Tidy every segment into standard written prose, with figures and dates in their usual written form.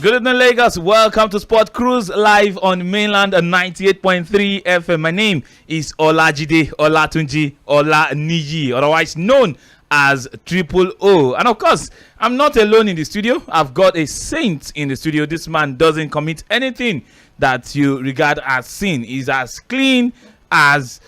Good evening, Lagos. Welcome to Sport Cruise live on mainland 98.3 FM. My name is Olajide Olatunji Olaniji, otherwise known as Triple O. And of course, I'm not alone in the studio. I've got a saint in the studio. This man doesn't commit anything that you regard as sin. He's as clean as...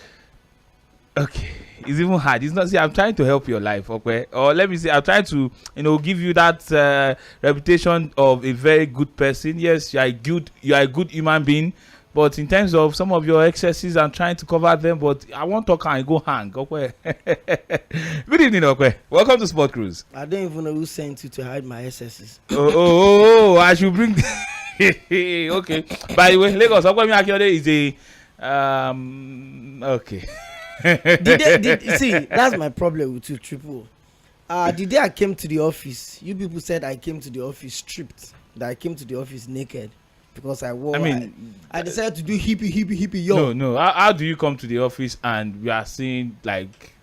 Okay. It's even hard. It's not. See, I'm trying to help your life, okay? Or let me say, I'm trying to, give you that reputation of a very good person. Yes, you are a good human being, but in terms of some of your excesses, I'm trying to cover them. But I won't talk and go hang, okay? Good evening, okay? Welcome to Sport Cruise. I don't even know who sent you to hide my excesses. I should bring. Okay. By the way, Lagos, Opeyemi Akinode is a okay. See, that's my problem with you, Triple. The day I came to the office, you people said I came to the office stripped, that I came to the office naked because I wore. I decided to do hippie yo. No. How do you come to the office and we are seeing like?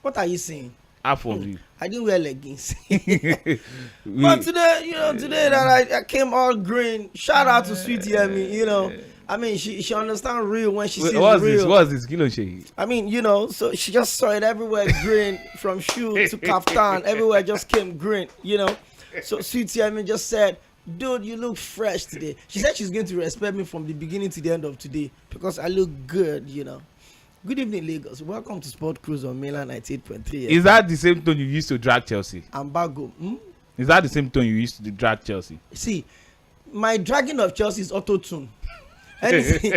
What are you saying? Half of you. I didn't wear leggings. But today, today that I came all green. Shout out to Opeyemi, I mean, she understands real when she sees real. What's this kilo shade? I mean, so she just saw it everywhere green, from shoe to kaftan, everywhere just came green, So Opeyemi just said, dude, you look fresh today. She said she's going to respect me from the beginning to the end of today because I look good, Good evening, Lagos. Welcome to Sport Cruise on mainland 98.3. Is that the same tone you used to drag Chelsea? Ambago. Is that the same tone you used to drag Chelsea? See, my dragging of Chelsea is auto-tune. Anything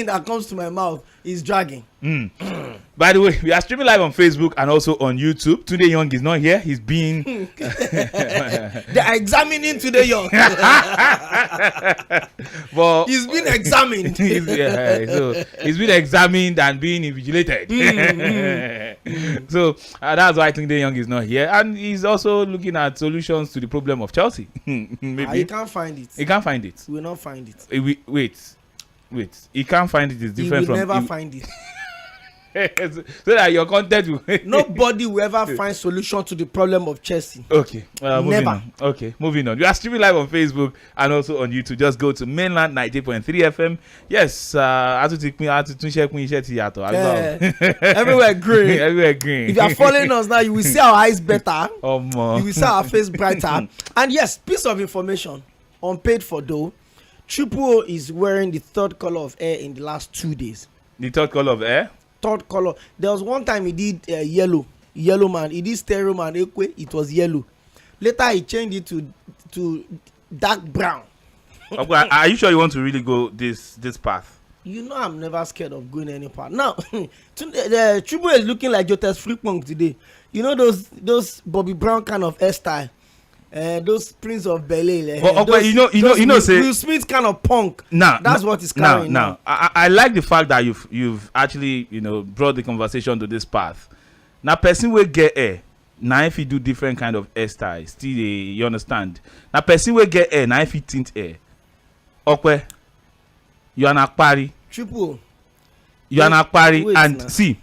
that comes to my mouth is dragging. By the way, we are streaming live on Facebook and also on YouTube. Tunde Young is not here. He's being they are examining Tunde Young. But he's been examined. So he's been examined and being invigilated. So that's why Tunde Young is not here, and he's also looking at solutions to the problem of Chelsea. Maybe he can't find it. He can't find it. He will not find it. Wait. He can't find it. It's different from. He will never find it. So that your content will. Nobody will ever find solution to the problem of Chelsea. Okay. Never. On. Okay, moving on. You are streaming live on Facebook and also on YouTube. Just go to mainland 90.3 FM. Yes. Everywhere green. Everywhere green. If you are following us now, you will see our eyes better. You will see our face brighter. And yes, piece of information. Unpaid for though. Triple O is wearing the third color of hair in the last 2 days. The third color of hair? Third color. There was one time he did yellow man. He did stereo man. It was yellow. Later he changed it to dark brown. Okay, are you sure you want to really go this path? I'm never scared of going any path. Now, the Triple is looking like Jotas Freepunk today. Those Bobby Brown kind of hairstyle. Those Prince of Bel-Air. Say Will Smith kind of punk. That's what he's carrying. Now, I like the fact that you've actually brought the conversation to this path. Now, person will get hair. Now, if you do different kind of hairstyle, still you understand. Now, person will get hair. Now, if you tint hair, okay, you are not party. Triple. You are not party, and now. See.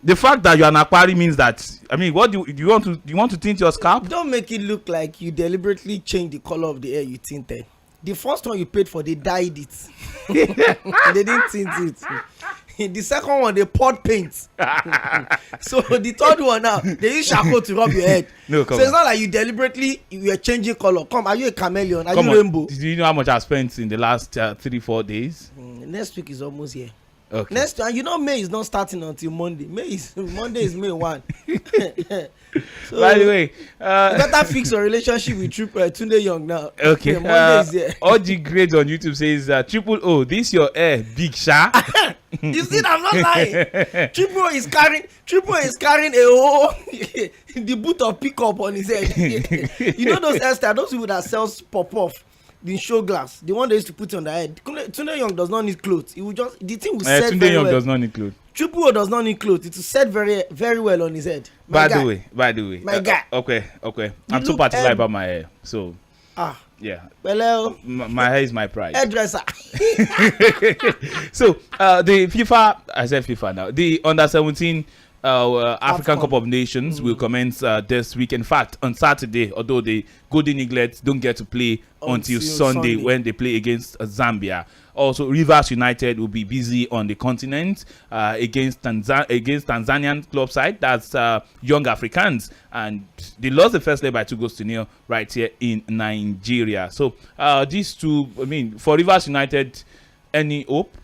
The fact that you are an aquari means that what do you want to tint your scalp? Don't make it look like you deliberately changed the color of the hair you tinted. The first one you paid for, they dyed it. They didn't tint it. The second one, they poured paint. So the third one now, they use charcoal to rub your head. No, so it's not like you deliberately you are changing color. Are you a chameleon? Are you rainbow? Do you know how much I spent in the last 3-4 days? Next week is almost here. Okay. Next time, May is not starting until Monday. Monday is May 1. So, by the way, you better fix your relationship with Tunde Young now. Okay. Monday is here. All the grades on YouTube says Triple O, this your hair big sha. You see, I'm not lying. Triple O is carrying a whole the boot of pickup on his head. Those hairstyles, those people that sells pop-off. The show glass, the one they used to put on the head. Tunde Young does not need clothes. It will just the thing will set Tunde very Young well. does not need clothes. Triple O does not need clothes. It will set very, very well on his head. By the way, my guy. Okay. I'm too particular about my hair, so yeah. Well, my hair is my pride. Hairdresser. So the FIFA, I said FIFA now. The under-17 African Cup of Nations will commence this week. In fact, on Saturday, although the Golden Eaglets don't get to play until Sunday when they play against Zambia. Also, Rivers United will be busy on the continent against Tanzanian club side. That's Young Africans, and they lost the first leg by 2-0 right here in Nigeria. So these two, I mean, for Rivers United, any hope?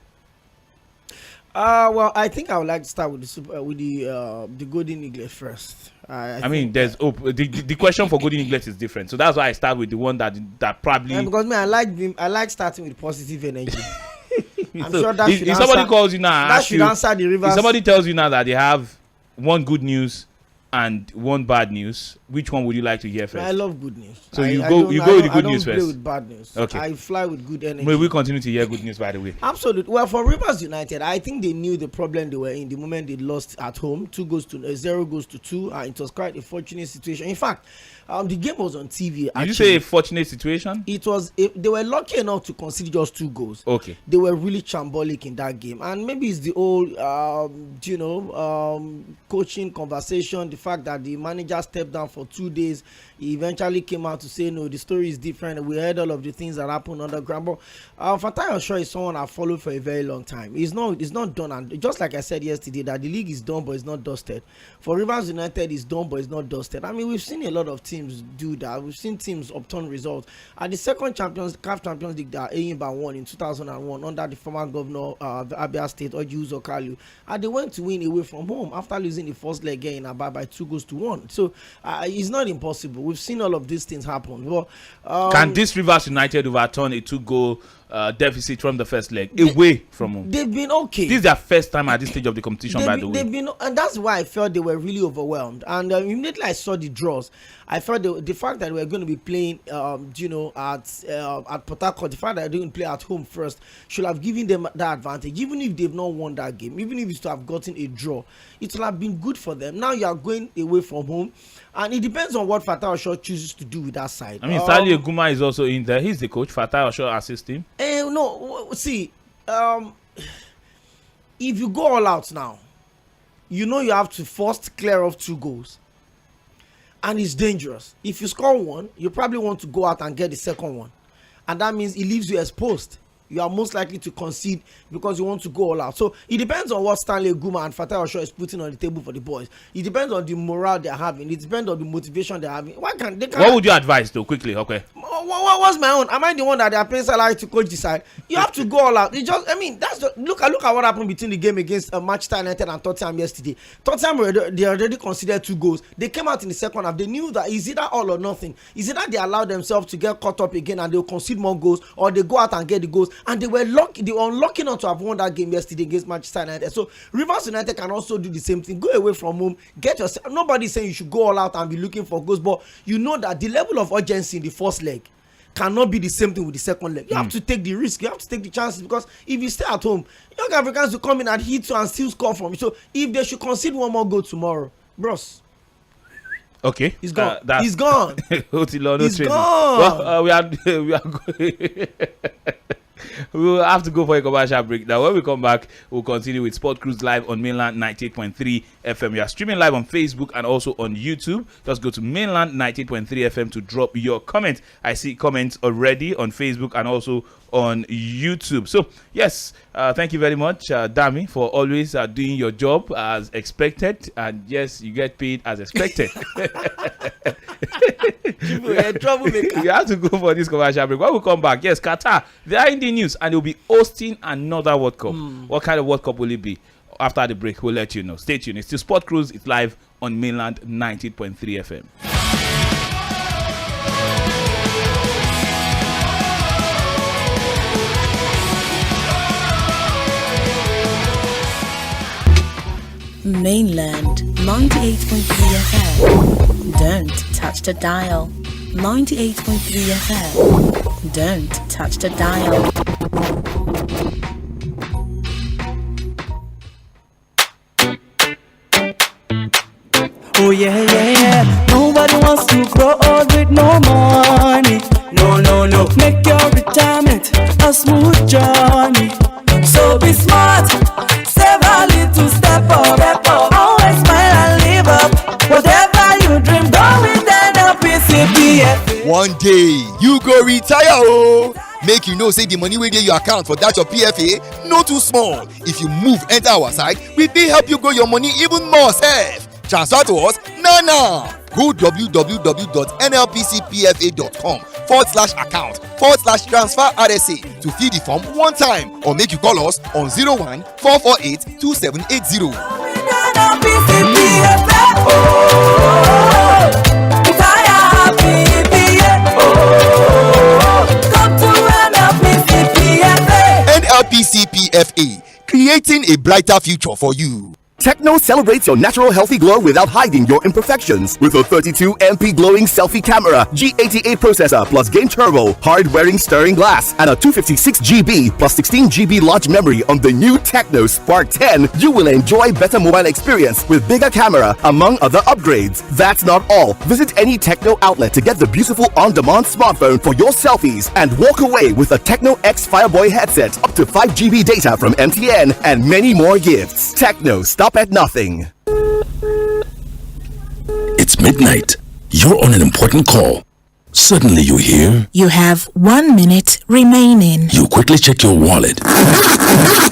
Well, I think I would like to start with the Golden Eaglet first. I mean, there's hope. The question for Golden Eaglet is different, so that's why I start with the one that probably. Because I like starting with positive energy. I'm so sure that should if somebody calls you now, that should answer the Rivers. If somebody tells you now that they have one good news and one bad news, which one would you like to hear first? I love good news. So you go with the good news first. I don't play with bad news. Okay. I fly with good energy. May we continue to hear good news, by the way? Absolutely. Well, for Rivers United, I think they knew the problem they were in the moment they lost at home. 0 goes to 2. It was quite a fortunate situation. In fact, the game was on TV. Did you say a fortunate situation? It was. They were lucky enough to concede just 2 goals. Okay. They were really shambolic in that game, and maybe it's the old, coaching conversation. The fact that the manager stepped down for 2 days, he eventually came out to say, no, the story is different. We heard all of the things that happened underground. But Fatai Osho is someone I've followed for a very long time. It's not done, and just like I said yesterday, that the league is done but it's not dusted. For Rivers United, it's done but it's not dusted. I mean, we've seen a lot of teams do that. We've seen teams upturn results. At the second CAF Champions League that Eyimba won in 2001 under the former governor of Abia State, Oji Uzor Kalu, and they went to win away from home after losing the first leg in Aba by 2-1. So it's not impossible. We've seen all of these things happen. But, can this Rivers United overturn a 2-goal deficit from the first leg away from home? They've been okay. This is their first time at this stage of the competition, by the way. They've been, and that's why I felt they were really overwhelmed. And immediately I saw the draws, I felt the fact that we were going to be playing, at Port Harcourt, the fact that they didn't play at home first should have given them that advantage. Even if they've not won that game, even if it's to have gotten a draw, it will have been good for them. Now you are going away from home, and it depends on what Fatai Osho chooses to do with that side. I mean, Sali Eguma is also in there. He's the coach. Fatai Osho assists him. No, see, if you go all out now, you know you have to first clear off 2 goals. And it's dangerous. If you score 1, you probably want to go out and get the second one. And that means it leaves you exposed. You are most likely to concede because you want to go all out. So it depends on what Stanley Guma and Fatai Osho is putting on the table for the boys. It depends on the morale they're having. It depends on the motivation they're having. What would you advise though? Quickly, okay. What's my own? Am I the one that they are paying salary to coach the side? You have to go all out. Look at what happened between the game against Manchester United and Tottenham yesterday. Tottenham, they already considered 2 goals. They came out in the second half. They knew that it's either all or nothing. It's either they allow themselves to get caught up again and they'll concede more goals, or they go out and get the goals. And they were lucky. They were unlucky not to have won that game yesterday against Manchester United. So Rivers United can also do the same thing. Go away from home. Get yourself. Nobody's saying you should go all out and be looking for goals, but you know that the level of urgency in the first leg cannot be the same thing with the second leg. You have to take the risk. You have to take the chances, because if you stay at home, Young Africans will come in and hit you and still score from you. So if they should concede 1 more goal tomorrow, bros. Okay, he's gone. He's gone. He's gone. Well, we are going. We will have to go for a commercial break. Now, when we come back, we'll continue with Sport Cruise Live on Mainland 98.3 FM. We are streaming live on Facebook and also on YouTube. Just go to Mainland 98.3 FM to drop your comment. I see comments already on Facebook and also on YouTube. So, yes, thank you very much, Dami, for always doing your job as expected. And yes, you get paid as expected. Troublemaker. We have to go for this commercial break. When we come back, yes, Qatar, they are in the news and they'll be hosting another World Cup. What kind of World Cup will it be? After the break, we'll let you know. Stay tuned. It's still Sport Cruise. It's live on Mainland 90.3 FM. Mainland 98.3 FM. Don't touch the dial. 98.3 FM. Don't touch the dial. Oh yeah, yeah, yeah. Nobody wants to grow old with no money. No, no, no. Make your retirement a smooth journey. So be smart. Save a little step up. Always day you go retire oh. Make you know say the money wey dey your account for that your PFA no too small. If you move enter our side, we fit help you grow your money even more sef. Transfer to us now. Go www.nlpcpfa.com/account/transfer RSA to fill the form one time, or make you call us on 01-448-2780. NLPC PFA, creating a brighter future for you. Techno celebrates your natural healthy glow without hiding your imperfections with a 32 MP glowing selfie camera, G88 processor plus game turbo, hard-wearing stirring glass, and a 256 GB plus 16 GB large memory on the new Techno Spark 10. You will enjoy better mobile experience with bigger camera, among other upgrades. That's not all. Visit any Techno outlet to get the beautiful on-demand smartphone for your selfies and walk away with a Techno X Fireboy headset, up to 5 GB data from MTN, and many more gifts. Techno, stop at nothing. It's midnight. You're on an important call. Suddenly you hear... You have 1 minute remaining. You quickly check your wallet.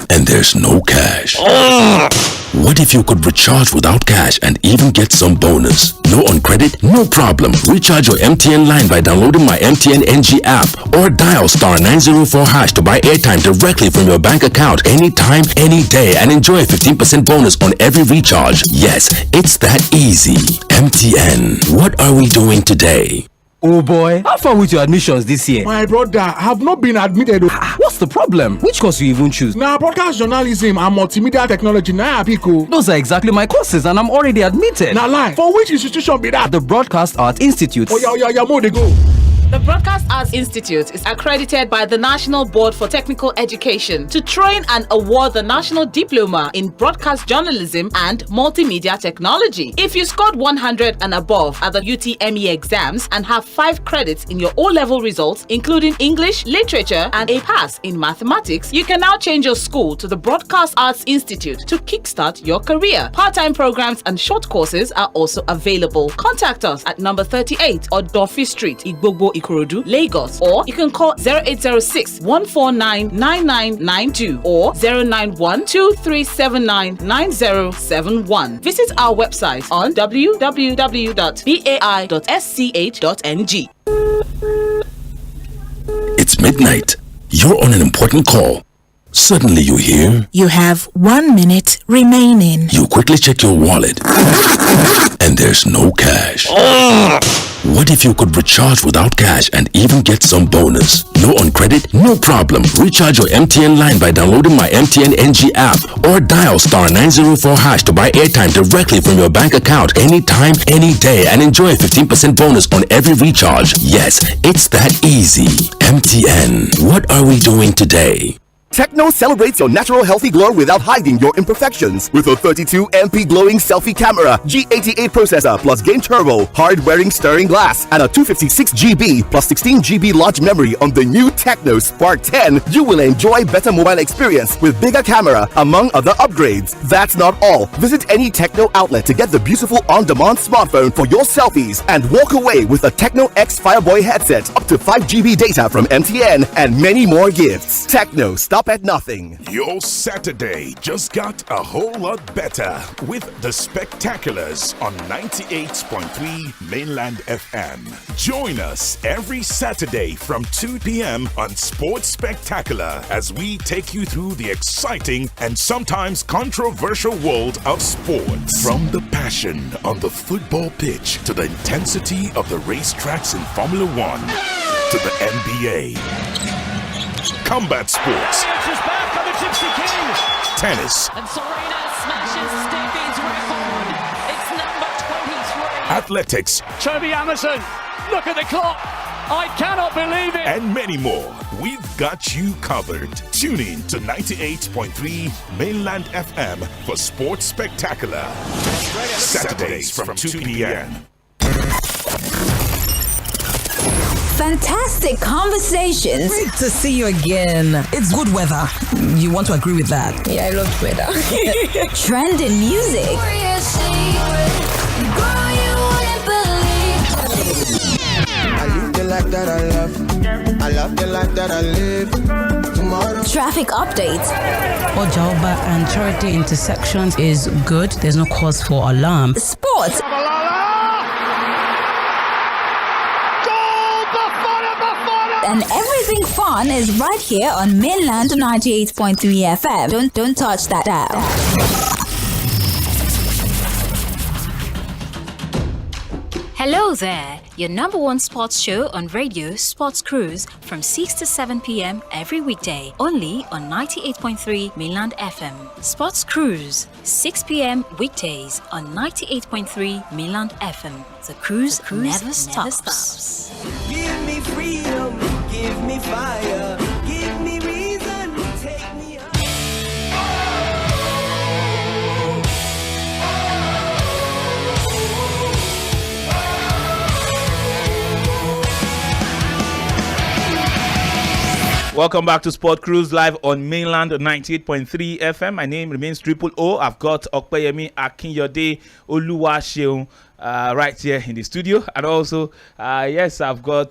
And there's no cash. What if you could recharge without cash and even get some bonus? No on credit? No problem. Recharge your MTN line by downloading my MTN NG app or dial *904# to buy airtime directly from your bank account anytime, any day, and enjoy a 15% bonus on every recharge. Yes, it's that easy. MTN. What are we doing today? Oh boy, how far with your admissions this year? My brother, I have not been admitted. What's the problem? Which course you even choose? Now, broadcast journalism and multimedia technology. Now, Pico. Those are exactly my courses, and I'm already admitted. Now, lie. For which institution be that? The Broadcast Art Institute. Oh, yeah, more they go. The Broadcast Arts Institute is accredited by the National Board for Technical Education to train and award the National Diploma in Broadcast Journalism and Multimedia Technology. If you scored 100 and above at the UTME exams and have 5 credits in your O-level results, including English, Literature, and a pass in Mathematics, you can now change your school to the Broadcast Arts Institute to kickstart your career. Part-time programs and short courses are also available. Contact us at number 38 Odofi Street, Igbogbo, Ikorodu, Lagos, or you can call 0806 149 9992 or 091 2379 9071. Visit our website on www.bai.sch.ng. It's midnight. You're on an important call. Suddenly you hear... You have 1 minute remaining. You quickly check your wallet. And there's no cash. What if you could recharge without cash and even get some bonus? No on credit? No problem. Recharge your MTN line by downloading my MTN NG app or dial *904# to buy airtime directly from your bank account anytime, any day, and enjoy a 15% bonus on every recharge. Yes, it's that easy. MTN. What are we doing today? Techno celebrates your natural healthy glow without hiding your imperfections with a 32 MP glowing selfie camera, G88 processor plus game turbo, hard-wearing stirring glass, and a 256 GB plus 16 GB large memory on the new Techno Spark 10. You will enjoy better mobile experience with bigger camera, among other upgrades. That's not all. Visit any Techno outlet to get the beautiful on-demand smartphone for your selfies and walk away with a Techno X Fireboy headset, up to 5 GB data from MTN, and many more gifts. Techno, stop at nothing. Your Saturday just got a whole lot better with the Spectaculars on 98.3 Mainland FM. Join us every Saturday from 2 p.m. on Sports Spectacular as we take you through the exciting and sometimes controversial world of sports. From the passion on the football pitch to the intensity of the racetracks in Formula One to the NBA. Combat sports, tennis, and Serena smashes Stevie's record. It's number 23. Athletics, Toby Amazon, look at the clock. I cannot believe it. And many more. We've got you covered. Tune in to 98.3 Mainland FM for Sports Spectacular. Saturdays from 2 p.m. Fantastic conversations. Great to see you again. It's good weather. You want to agree with that? Yeah, I love weather. Trending music. life that I love. I love the life that I live. Tomorrow. Traffic updates. Ojoba and Charity intersections is good. There's no cause for alarm. Sports. And everything fun is right here on Mainland 98.3 FM. Don't touch that dial. Hello there, your number one sports show on radio, Sports Cruise, from 6 to 7 p.m. every weekday, only on 98.3 Mainland FM. Sports Cruise, 6 p.m. weekdays on 98.3 Mainland FM. The cruise never stops. Give me freedom, give me fire, give me reason, take me up. Welcome back to Sport Cruise live on Mainland 98.3 FM. My name remains Triple O. I've got Opeyemi Akinyode Oluwaseun right here in the studio, and also yes, I've got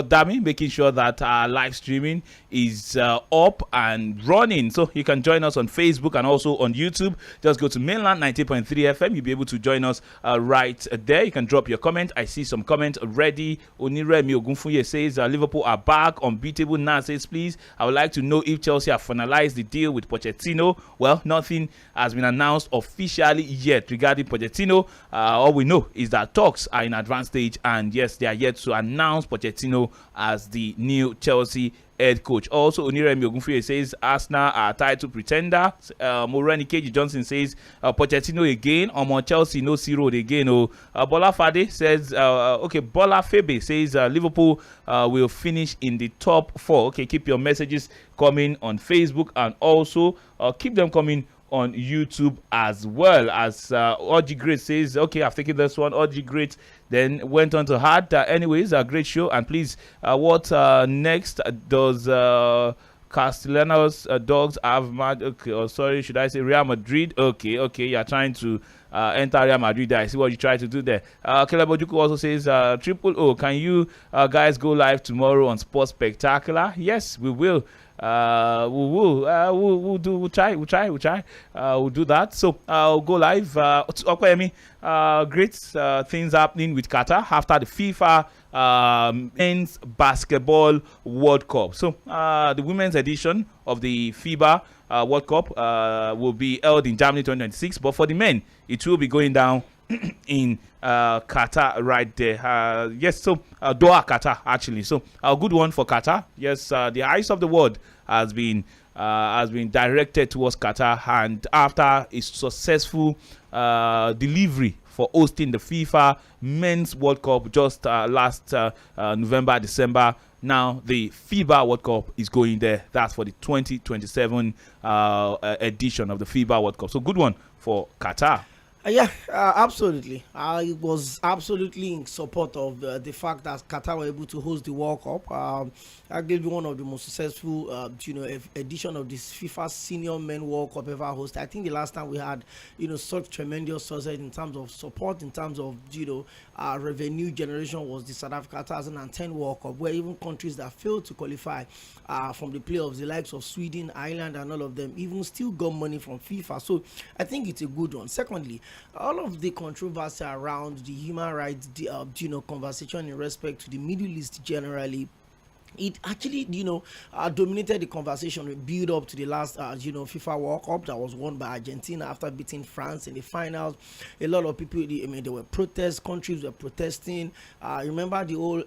Dami making sure that our live streaming is up and running. So you can join us on Facebook and also on YouTube. Just go to Mainland 90.3 FM. You'll be able to join us right there. You can drop your comment. I see some comments already. Oniremi Ogunfuye says Liverpool are back, unbeatable now. Says, please, I would like to know if Chelsea have finalized the deal with Pochettino. Well, nothing has been announced officially yet regarding Pochettino. All we know is that talks are in advanced stage, and yes, they are yet to announce Pochettino as the new Chelsea head coach. Also, Oniremi Ogunfuye says Arsenal are title pretender. Moreni Keji Johnson says Pochettino again. Chelsea no 0 again. Bola Fade says Bola Febe says Liverpool will finish in the top 4. Okay, keep your messages coming on Facebook, and also keep them coming on YouTube as well. As Oji Great says, okay, I've taken this one. Oji Great then went on to hard. Anyways, a great show. And please, what next does Castellanos dogs have? Okay, or sorry, should I say Real Madrid? Okay, you're trying to enter Real Madrid. I see what you try to do there. Caleb Ojuku also says, Triple O, can you guys go live tomorrow on Sports Spectacular? Yes, we will. We'll do that. So I'll go live. Opeyemi, great things happening with Qatar after the FIFA men's basketball World Cup. So the women's edition of the FIBA World Cup will be held in Germany 2026, but for the men it will be going down in Qatar right there. Yes, so Doha, Qatar actually. So a good one for Qatar. Yes, the eyes of the world has been directed towards Qatar, and after a successful delivery for hosting the FIFA Men's World Cup just last November, December. Now the FIBA World Cup is going there. That's for the 2027 edition of the FIBA World Cup. So good one for Qatar. Yeah, absolutely. I was absolutely in support of the fact that Qatar were able to host the World Cup. I gave you one of the most successful, edition of this FIFA Senior Men World Cup ever hosted. I think the last time we had, such tremendous success in terms of support, in terms of, revenue generation was the South Africa 2010 World Cup, where even countries that failed to qualify from the playoffs, the likes of Sweden, Ireland, and all of them, even still got money from FIFA. So I think it's a good one. Secondly, all of the controversy around the human rights, conversation in respect to the Middle East generally, it actually, dominated the conversation with build up to the last, FIFA World Cup that was won by Argentina after beating France in the finals. A lot of people, there were protests, countries were protesting. Remember the whole,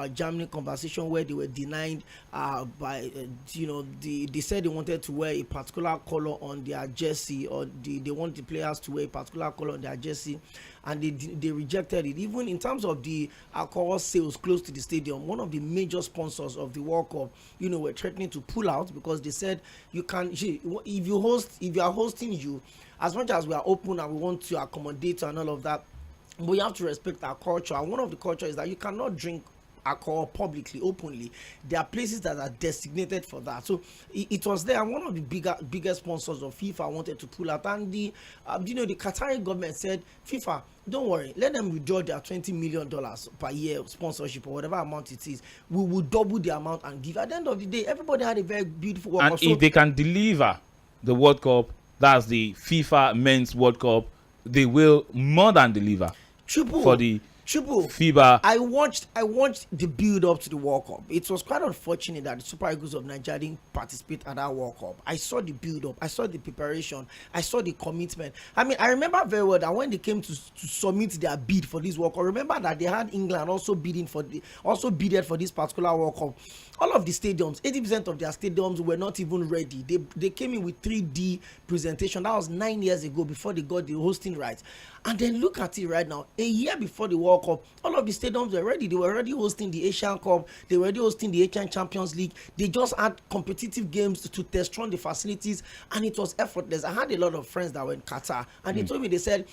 Germany conversation where they were denied by, they said they wanted to wear a particular color on their jersey, or they want the players to wear a particular color on their jersey, and they rejected it. Even in terms of the alcohol sales close to the stadium, one of the major sponsors of the World Cup, were threatening to pull out because they said you can, if you are hosting, as much as we are open and we want to accommodate and all of that, we have to respect our culture. And one of the culture is that you cannot drink alcohol publicly, openly. There are places that are designated for that. So it was there, and one of the biggest sponsors of FIFA wanted to pull out, and the the Qatari government said, FIFA, don't worry, let them withdraw their $20 million per year sponsorship or whatever amount it is. We will double the amount and give. At the end of the day, everybody had a very beautiful World And Cup. if they can deliver the World Cup, that's the FIFA Men's World Cup, they will more than deliver for the FIBA. I watched the build up to the World Cup. It was quite unfortunate that the Super Eagles of Nigeria didn't participate at that World Cup. I saw the build up, I saw the preparation, I saw the commitment. I mean, I remember very well that when they came to submit their bid for this World Cup, remember that they had England also bidded for this particular World Cup. All of the stadiums, 80% of their stadiums were not even ready. They came in with 3D presentation. That was 9 years ago before they got the hosting rights. And then look at it right now. A year before the World Cup, all of the stadiums were ready. They were already hosting the Asian Cup. They were already hosting the Asian Champions League. They just had competitive games to test run the facilities, and it was effortless. I had a lot of friends that were in Qatar, and they told me, they said,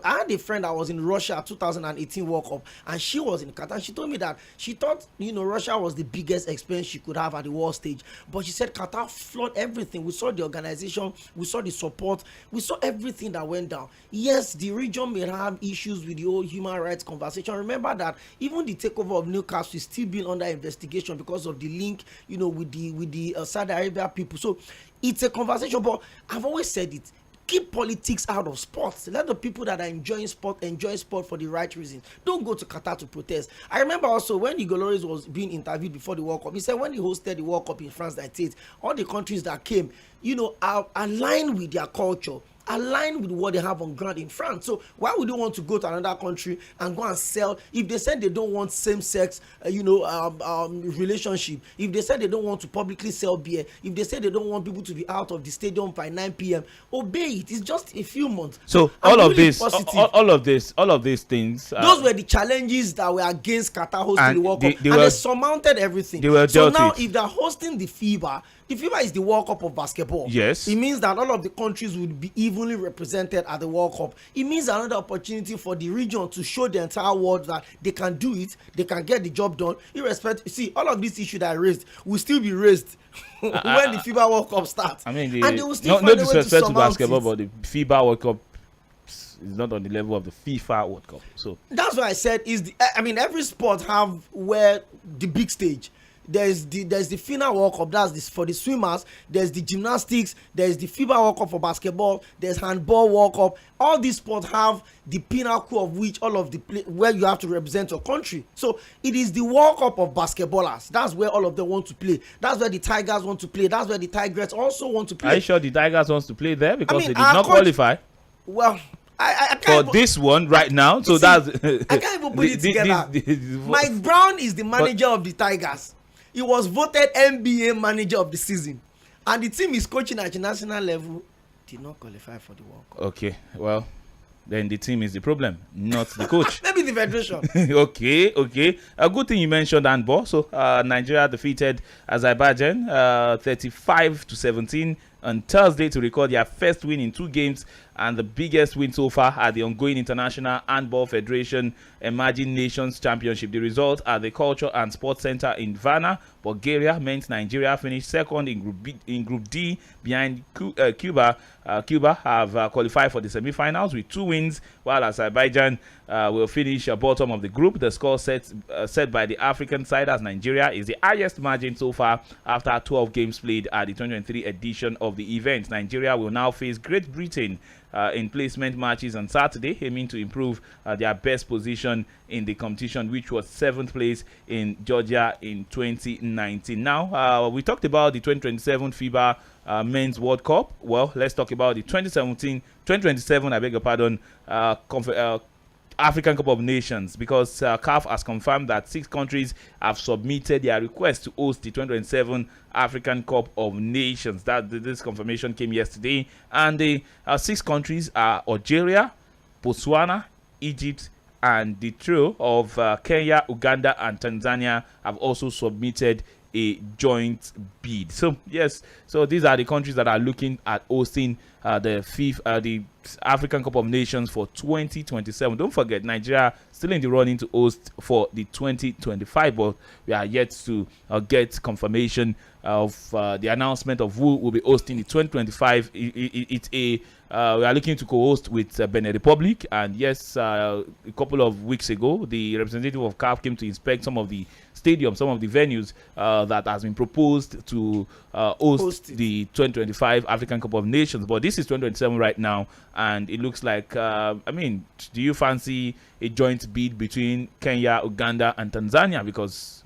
I had a friend that was in Russia 2018 World Cup, and she was in Qatar. And she told me that she thought, Russia was the biggest experience she could have at the world stage. But she said Qatar floored everything. We saw the organization, we saw the support, we saw everything that went down. Yes, the region may have issues with the whole human rights conversation. Remember that even the takeover of Newcastle is still being under investigation because of the link, with the Saudi Arabia people. So it's a conversation, but I've always said it. Keep politics out of sports. Let the people that are enjoy sport for the right reason. Don't go to Qatar to protest. I remember also when Igor Lloris was being interviewed before the World Cup, he said when he hosted the World Cup in France 98, all the countries that came, are aligned with their culture, align with what they have on ground in France. So why would you want to go to another country and go and sell? If they said they don't want same-sex relationship, if they said they don't want to publicly sell beer, if they said they don't want people to be out of the stadium by 9 p.m., obey it. It's just a few months. So all of these things, those were the challenges that were against Qatar hosting the World Cup, and they surmounted everything. So now if they're hosting the FIBA is the World Cup of basketball. Yes. It means that all of the countries would be evenly represented at the World Cup. It means another opportunity for the region to show the entire world that they can do it, they can get the job done. See, all of these issues that I raised will still be raised when the FIBA World Cup starts. I mean, and they will still no find a way disrespect to surmount basketball, it. but the FIBA World Cup is not on the level of the FIFA World Cup. So that's why I said every sport have where the big stage. There's the FINA World Cup, that's this for the swimmers. There's the gymnastics. There's the FIBA World Cup for basketball. There's handball World Cup. All these sports have the pinnacle of which all of the where you have to represent your country. So it is the World Cup of basketballers. That's where all of them want to play. That's where the Tigers want to play. That's where the Tigers also want to play. Are you sure the Tigers wants to play there because they did not qualify? Well, I can't for this one right now. So that's I can't even put it together. Mike Brown is the manager of the Tigers. He was voted NBA manager of the season, and the team is coaching at the national level did not qualify for the World Cup. Okay, well, then the team is the problem, not the coach. Maybe the federation. Okay. A good thing you mentioned handball. So Nigeria defeated Azerbaijan 35-17 on Thursday to record their first win in 2 games and the biggest win so far at the ongoing International Handball Federation Emerging Nations Championship. The result at the Culture and Sports Center in Varna, Bulgaria, meant Nigeria finished second in Group D behind Cuba. Cuba have qualified for the semi-finals with 2 wins, while Azerbaijan will finish bottom of the group. The score set by the African side as Nigeria is the highest margin so far after 12 games played at the 2023 edition of the event. Nigeria will now face Great Britain in placement matches on Saturday, aiming to improve their best position in the competition, which was 7th place in Georgia in 2019. Now, we talked about the 2027 FIBA Men's World Cup. Well, let's talk about the 2027, I beg your pardon, African Cup of Nations, because CAF has confirmed that 6 countries have submitted their request to host the 2027 African Cup of Nations. This confirmation came yesterday, and the 6 countries are Algeria, Botswana, Egypt, and the trio of Kenya, Uganda, and Tanzania have also submitted a joint bid. So yes, so these are the countries that are looking at hosting the African Cup of Nations for 2027. Don't forget, Nigeria still in the running to host for the 2025, but we are yet to get confirmation of the announcement of who will be hosting the 2025. We are looking to co-host with Benin Republic, and yes, a couple of weeks ago, the representative of CAF came to inspect some of the stadiums, some of the venues that has been proposed to host the 2025 African Cup of Nations. But this is 2027 right now, and it looks like, do you fancy a joint bid between Kenya, Uganda, and Tanzania? Because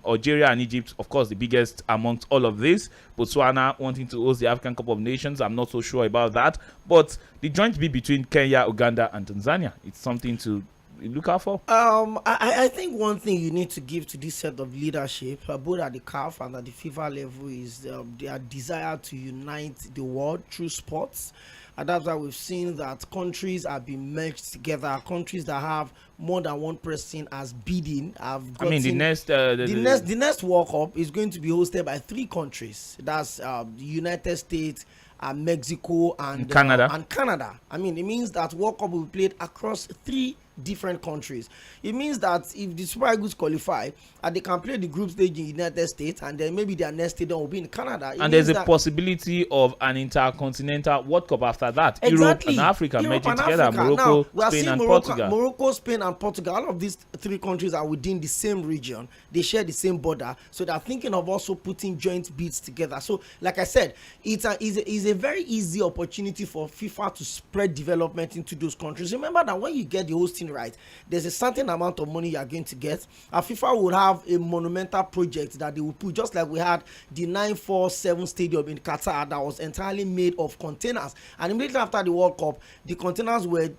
Algeria and Egypt, of course, the biggest amongst all of this. Botswana wanting to host the African Cup of Nations, I'm not so sure about that. But the joint bid between Kenya, Uganda, and Tanzania, it's something to look out for. I think one thing you need to give to this set of leadership, both at the CAF and at the FIFA level, is their desire to unite the world through sports. And that's why we've seen that countries are being merged together. Countries that have more than one person as bidding have gotten. The next World Cup is going to be hosted by 3 countries. That's the United States, Mexico, and Canada. It means that World Cup will be played across 3 different countries. It means that if the Super Eagles qualify and they can play the group stage in the United States, and then maybe their next stadium will be in Canada, and there's a possibility of an intercontinental World Cup after that. Exactly. Europe and Africa merging together. Morocco, Spain, and Portugal. Morocco, Spain, and Portugal. All of these 3 countries are within the same region. They share the same border, so they're thinking of also putting joint bids together. So, like I said, it's a very easy opportunity for FIFA to spread development into those countries. Remember that when you get the hosting right, there's a certain amount of money you are going to get. FIFA would have a monumental project that they will put, just like we had the 947 stadium in Qatar that was entirely made of containers, and immediately after the World Cup, the containers were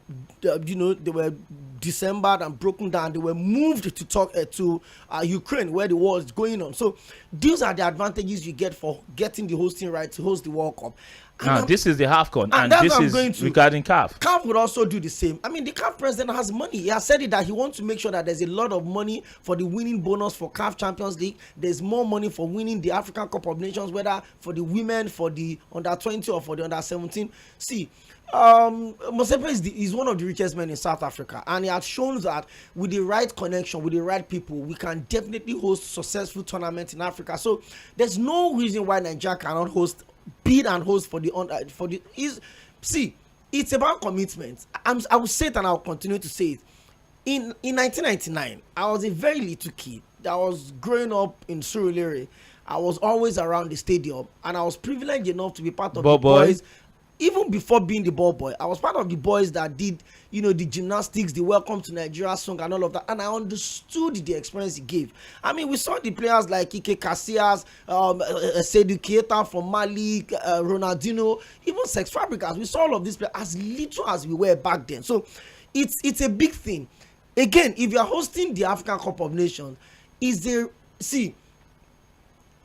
they were disassembled and broken down. They were moved to Ukraine, where the war is going on. So these are the advantages you get for getting the hosting right to host the World Cup. This is the AFCON, and this is regarding CAF. CAF would also do the same. The CAF president has money. He has said it that he wants to make sure that there's a lot of money for the winning bonus for CAF Champions League. There's more money for winning the African Cup of Nations, whether for the women, for the under-20, or for the under-17. See, Mosepe is one of the richest men in South Africa, and he has shown that with the right connection, with the right people, we can definitely host successful tournaments in Africa. So there's no reason why Nigeria cannot bid and host for the it's about commitment. I will say it, and I'll continue to say it. In 1999, I was a very little kid that was growing up in Surulere. I was always around the stadium, and I was privileged enough to be part of the boys. Even before being the ball boy, I was part of the boys that did, the gymnastics, the Welcome to Nigeria song, and all of that. And I understood the experience it gave. We saw the players like Ike Casillas, Seydou Keita from Mali, Ronaldinho, even Sex Fabregas. We saw all of these players as little as we were back then. So it's a big thing. Again, if you are hosting the African Cup of Nations,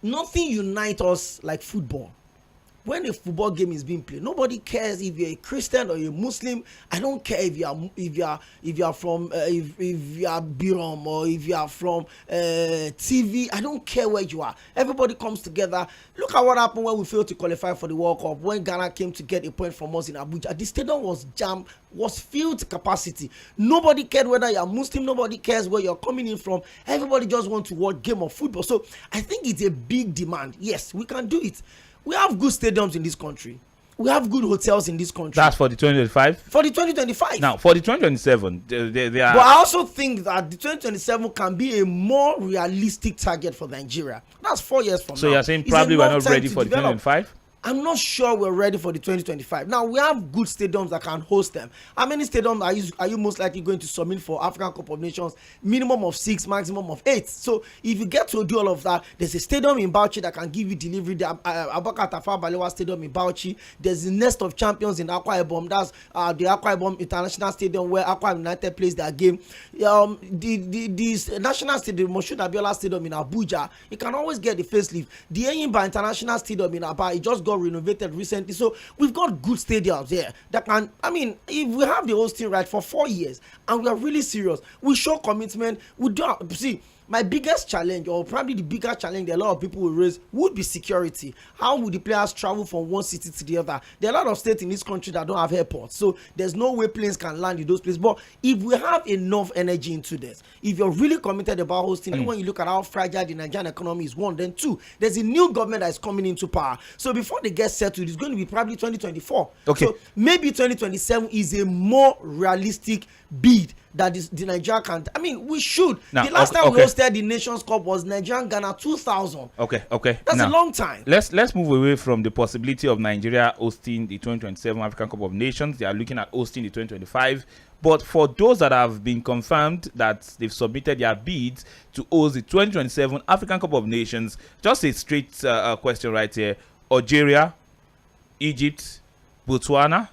nothing unites us like football. When a football game is being played, nobody cares if you're a Christian or a Muslim. I don't care if you are from Birom, or if you are from TV. I don't care where you are. Everybody comes together. Look at what happened when we failed to qualify for the World Cup. When Ghana came to get a point from us in Abuja, the stadium was jammed, was filled to capacity. Nobody cared whether you're Muslim. Nobody cares where you're coming in from. Everybody just wants to watch game of football. So I think it's a big demand. Yes, we can do it. We have good stadiums in this country. We have good hotels in this country. That's for the 2025? For the 2025. Now, for the 2027, they are... But I also think that the 2027 can be a more realistic target for Nigeria. That's 4 years from now. So you're saying probably we're not ready for the 2025? I'm not sure we're ready for the 2025. Now, we have good stadiums that can host them. How many stadiums are you most likely going to submit for African Cup of Nations? Minimum of 6, maximum of 8. So, if you get to do all of that, there's a stadium in Bauchi that can give you delivery. The Abubakar Tafawa Balewa Stadium in Bauchi. There's the Nest of Champions in Akwa Ibom. That's the Akwa Ibom International Stadium where Akwa United plays their game. The National Stadium, Moshood Abiola Stadium in Abuja, you can always get the facelift. The Enyimba International Stadium in Aba, it just got renovated recently. So we've got good stadiums here that can, if we have the hosting right for 4 years and we are really serious, we show commitment, we do. See, my biggest challenge, or probably the biggest challenge that a lot of people will raise, would be security. How would the players travel from one city to the other? There are a lot of states in this country that don't have airports, so there's no way planes can land in those places. But if we have enough energy into this, if you're really committed about hosting, and when you look at how fragile the Nigerian economy is, one, then two, there's a new government that is coming into power. So before they get settled, it's going to be probably 2024. Okay. So maybe 2027 is a more realistic bid that the Nigeria can. I mean, we should. Now, the last time we hosted the Nations Cup was Nigeria Ghana 2000. Okay. That's now, a long time. Let's move away from the possibility of Nigeria hosting the 2027 African Cup of Nations. They are looking at hosting the 2025. But for those that have been confirmed that they've submitted their bids to host the 2027 African Cup of Nations, just a straight question right here. Algeria, Egypt, Botswana.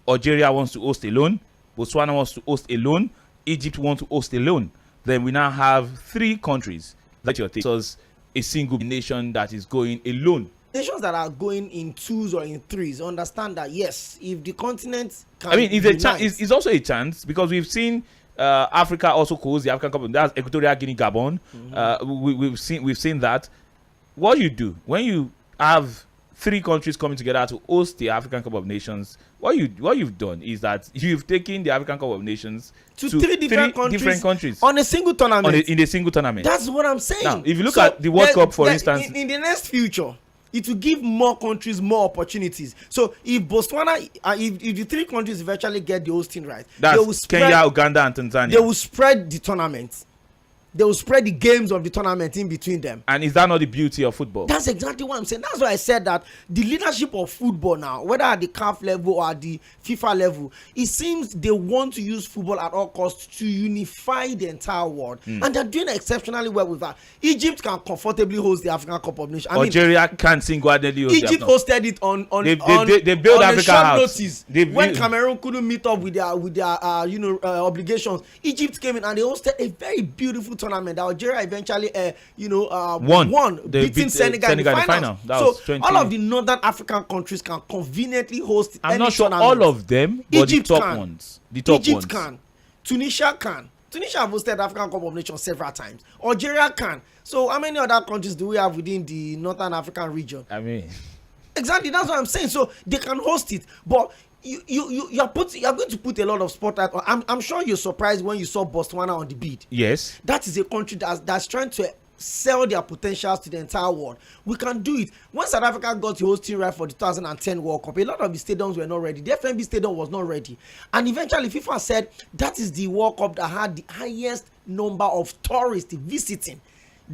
Algeria wants to host alone. Botswana wants to host alone. Egypt wants to host alone. Then we now have 3 countries that you're taking as a single nation that is going alone. Nations that are going in 2s or in 3s understand that yes, if the continent can, I mean, it's a chance. It's also a chance because we've seen Africa also host the African Cup. That's Equatorial Guinea, Gabon. We've seen that. What you do when you have 3 countries coming together to host the African Cup of Nations, what you've done is that you've taken the African Cup of Nations to 3 different countries on a single tournament. In a single tournament. That's what I'm saying. Now, if you look at the World Cup, for instance, in the next future, it will give more countries more opportunities. So if Botswana, if the 3 countries eventually get the hosting right, that's they will spread, Kenya, Uganda, and Tanzania. They will spread the tournament. They will spread the games of the tournament in between them. And is that not the beauty of football? That's exactly what I'm saying. That's why I said that the leadership of football now, whether at the CAF level or at the FIFA level, it seems they want to use football at all costs to unify the entire world. And they're doing exceptionally well with that. Egypt can comfortably host the African Cup of Nations. Algeria can't single-handedly host Egypt hosted it on they built on Africa short House. notice. When Cameroon couldn't meet up with their obligations, Egypt came in and they hosted a very beautiful tournament that Algeria eventually won, beating Senegal in the final. So all of the northern African countries can conveniently host. I'm not sure all of them, but Egypt the top ones. The top Egypt ones. can. Tunisia can. Tunisia have hosted African Cup of Nations several times. Algeria can. So how many other countries do we have within the northern African region? I mean, exactly, that's what I'm saying. So they can host it, but you're going to put a lot of spotlight on. I'm sure you're surprised when you saw Botswana on the bid. Yes, that is a country that's trying to sell their potentials to the entire world. We can do it. When South Africa got the hosting right for the 2010 World Cup, a lot of the stadiums were not ready. The FNB stadium was not ready, and eventually FIFA said that is the World Cup that had the highest number of tourists visiting.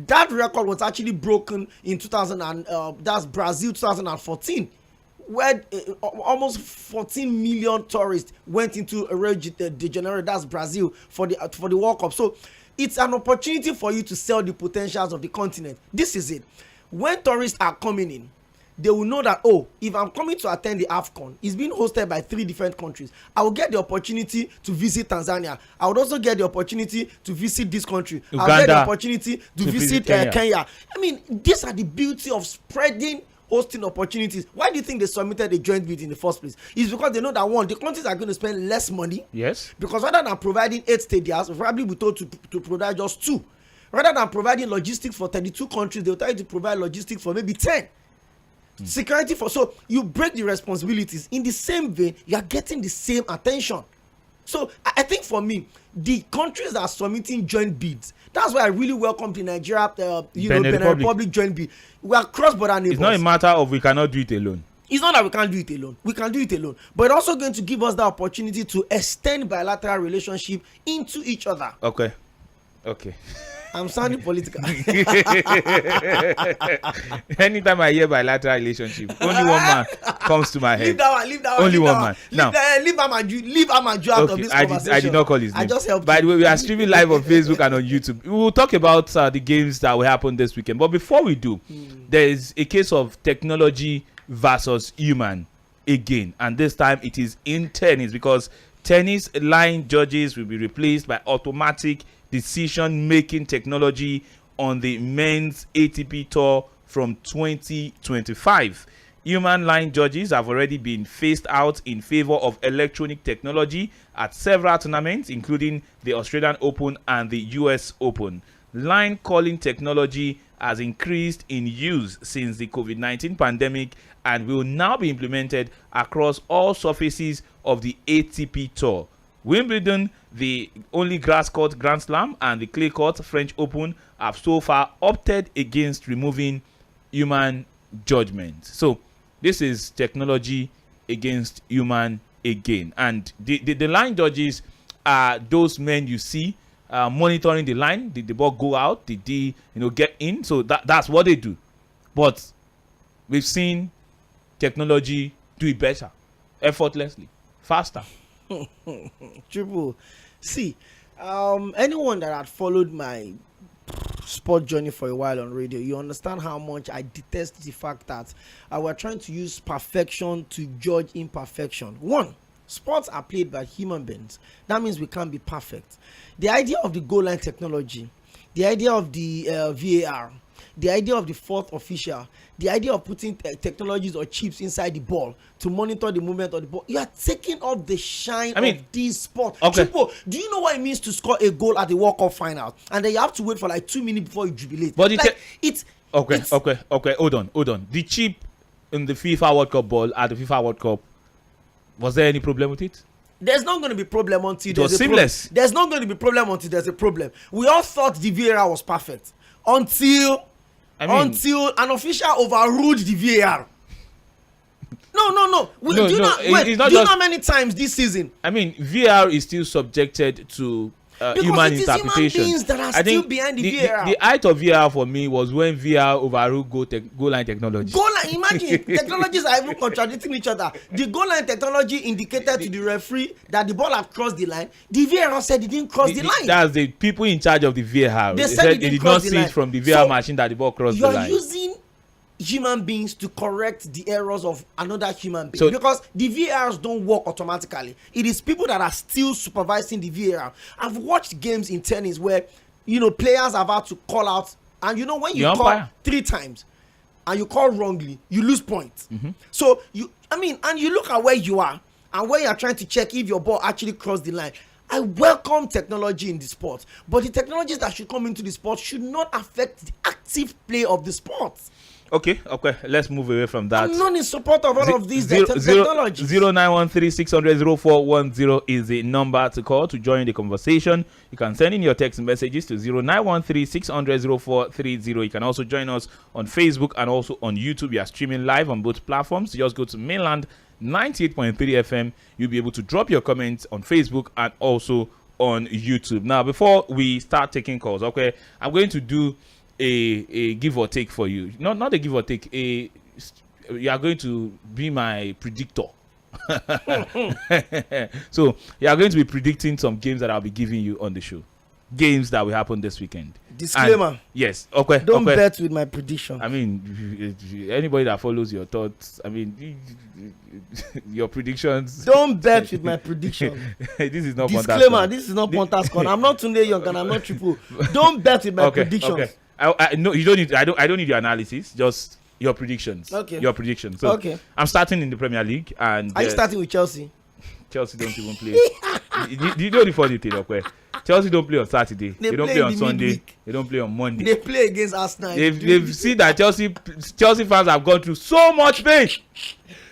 That record was actually broken in 2000 and that's Brazil 2014. Where almost 14 million tourists went into Rio de Janeiro, that's Brazil, for the World Cup. So it's an opportunity for you to sell the potentials of the continent. This is it. When tourists are coming in, they will know that, oh, if I'm coming to attend the AFCON, it's being hosted by 3 different countries. I will get the opportunity to visit Tanzania. I would also get the opportunity to visit this country. Uganda, I'll get the opportunity to visit Kenya. I mean, these are the beauty of spreading hosting opportunities. Why do you think they submitted a joint bid in the first place? It's because they know that, one, the countries are going to spend less money. Yes. Because rather than providing 8 stadiums, we'll probably be told to provide just 2. Rather than providing logistics for 32 countries, they'll try to provide logistics for maybe 10. Security so you break the responsibilities. In the same vein, you are getting the same attention. So I think for me, the countries that are submitting joint bids, that's why I really welcome the Nigeria Benin Republic joint bid. We are cross-border neighbors. It's not a matter of we cannot do it alone. It's not that we can't do it alone. We can do it alone. But it's also going to give us the opportunity to extend bilateral relationship into each other. Okay. I'm sounding political. Anytime I hear bilateral relationship, only one man comes to my head. Leave that one. Only one man. Now, leave Amaju out of this conversation. I did not call his name. I just helped. By the way, we are streaming live on Facebook and on YouTube. We will talk about the games that will happen this weekend. But before we do, there is a case of technology versus human again, and this time it is in tennis, because tennis line judges will be replaced by automatic decision-making technology on the men's ATP Tour from 2025. Human line judges have already been phased out in favor of electronic technology at several tournaments, including the Australian Open and the US Open. line calling technology has increased in use since the COVID-19 pandemic and will now be implemented across all surfaces of the ATP Tour. Wimbledon, the only grass court Grand Slam, and the clay court French Open have so far opted against removing human judgment. So this is technology against human again. And the line judges are those men you see monitoring the line. Did the ball go out? Did they get in? So that's what they do. But we've seen technology do it better, effortlessly, faster. Triple. See, anyone that had followed my sport journey for a while on radio, you understand how much I detest the fact that we're trying to use perfection to judge imperfection. One, sports are played by human beings. That means we can't be perfect. The idea of the goal line technology, the idea of the VAR, the idea of the fourth official, the idea of putting technologies or chips inside the ball to monitor the movement of the ball, you are taking off the shine of this sport. Okay. Triple, do you know what it means to score a goal at the World Cup final and then you have to wait for like 2 minutes before you jubilate? But it's okay. Hold on. The chip in the FIFA World Cup ball at the FIFA World Cup, was there any problem with it? There's not going to be problem until there's a seamless. There's not going to be problem until there's a problem. We all thought the VAR was perfect until an official overruled the VAR. No. Do you know how many times this season? I mean, VAR is still subjected to human interpretation. Human beings that are still behind the VAR. The height of VAR for me was when VAR overruled goal line technology. Goal line, imagine technologies are even contradicting each other. The goal line technology indicated to the referee that the ball had crossed the line. The VAR said it didn't cross the line. That's the people in charge of the VAR. They said they did not see it from the VAR machine that the ball crossed the line. You're using human beings to correct the errors of another human being, because the VARs don't work automatically. It is people that are still supervising the VAR. I've watched games in tennis where players have had to call out, and when you call 3 times and you call wrongly, you lose points. So you look at where you are and where you are trying to check if your ball actually crossed the line. I welcome technology in the sport, but the technologies that should come into the sport should not affect the active play of the sport. Okay, let's move away from that. I'm not in support of all of these technologies. 0913-600-0410 is the number to call to join the conversation. You can send in your text messages to 0913-600-0430. You can also join us on Facebook and also on YouTube. We are streaming live on both platforms. Just go to Mainland 98.3 FM. You'll be able to drop your comments on Facebook and also on YouTube. Now, before we start taking calls, I'm going to do a give or take for you. Not a give or take. You are going to be my predictor. So you are going to be predicting some games that I'll be giving you on the show. Games that will happen this weekend. Disclaimer. Yes. Okay. Don't bet with my prediction. I mean, anybody that follows your thoughts, your predictions. Don't bet with my prediction. This is not disclaimer. This is not Pontas Con. I'm not Tunde Young and I'm not Triple. Don't bet with my predictions. Okay. No, you don't need. I don't need your analysis. Just your predictions. Okay. Your predictions. So I'm starting in the Premier League, and are you starting with Chelsea? Chelsea don't even play. you know the funny thing, okay? Chelsea don't play on Saturday. They don't play on Sunday. Midweek. They don't play on Monday. They play against Arsenal. They've seen that Chelsea fans have gone through so much pain.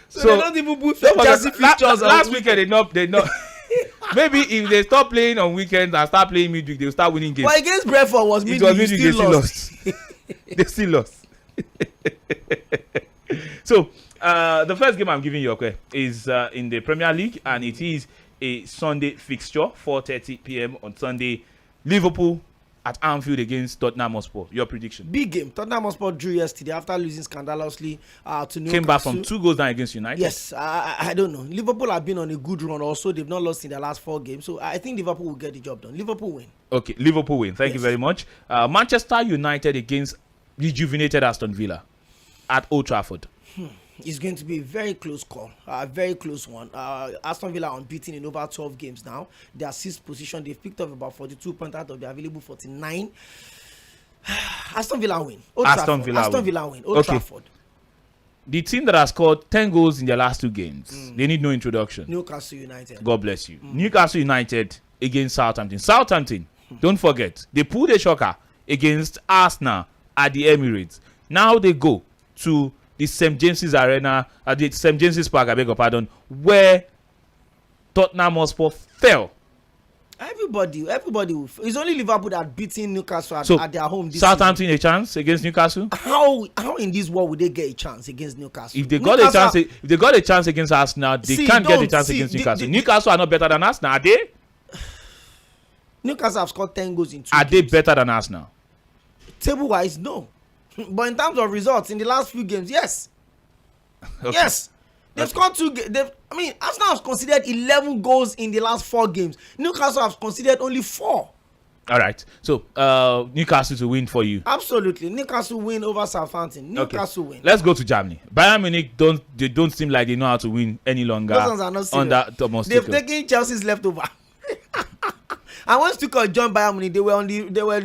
So they don't even put Chelsea fixtures last weekend. They not. Maybe if they stop playing on weekends and start playing midweek, they'll start winning games. But against Brentford was midweek, they still lost. They still lost. So the first game I'm giving you, is in the Premier League, and it is a Sunday fixture, 4:30 p.m. on Sunday. Liverpool at Anfield against Tottenham Hotspur. Your prediction? Big game. Tottenham Hotspur drew yesterday after losing scandalously to Newcastle. Came back from 2 goals down against United. Yes, I don't know. Liverpool have been on a good run also. They've not lost in their last 4 games. So I think Liverpool will get the job done. Liverpool win. Okay, Liverpool win. Thank you very much. Manchester United against rejuvenated Aston Villa at Old Trafford. It's going to be a very close call, a very close one. Aston Villa unbeaten in over 12 games now. They are 6th position. They've picked up about 42 points out of the available 49. Aston Villa win. Aston Villa win. Old Trafford. The team that has scored 10 goals in their last 2 games, they need no introduction. Newcastle United. God bless you. Newcastle United against Southampton. Don't forget, they pulled a shocker against Arsenal at the Emirates. Now they go to the St. James's Arena, the St. James's Park, I beg your pardon, where Tottenham Hotspur fell. Everybody it's only Liverpool that beating Newcastle at their home this Southampton season. a chance against Newcastle? How in this world would they get a chance against Newcastle? If they got a chance against Arsenal, they can't get a chance against Newcastle. Newcastle are not better than Arsenal, are they? Newcastle have scored 10 goals in 2 Are games. they better than Arsenal? Table wise, no. But in terms of results in the last few games, yes. Okay. Yes. They've scored 2 games. Arsenal have conceded 11 goals in the last 4 games. Newcastle have conceded only 4. All right. So Newcastle to win for you. Absolutely. Newcastle win over Southampton. Newcastle win. Let's go to Germany. Bayern Munich don't seem like they know how to win any longer. Those ones are not serious. Under Thomas They've Tuchel. taken Chelsea's leftover. And once Tuchel joined Bayern Munich,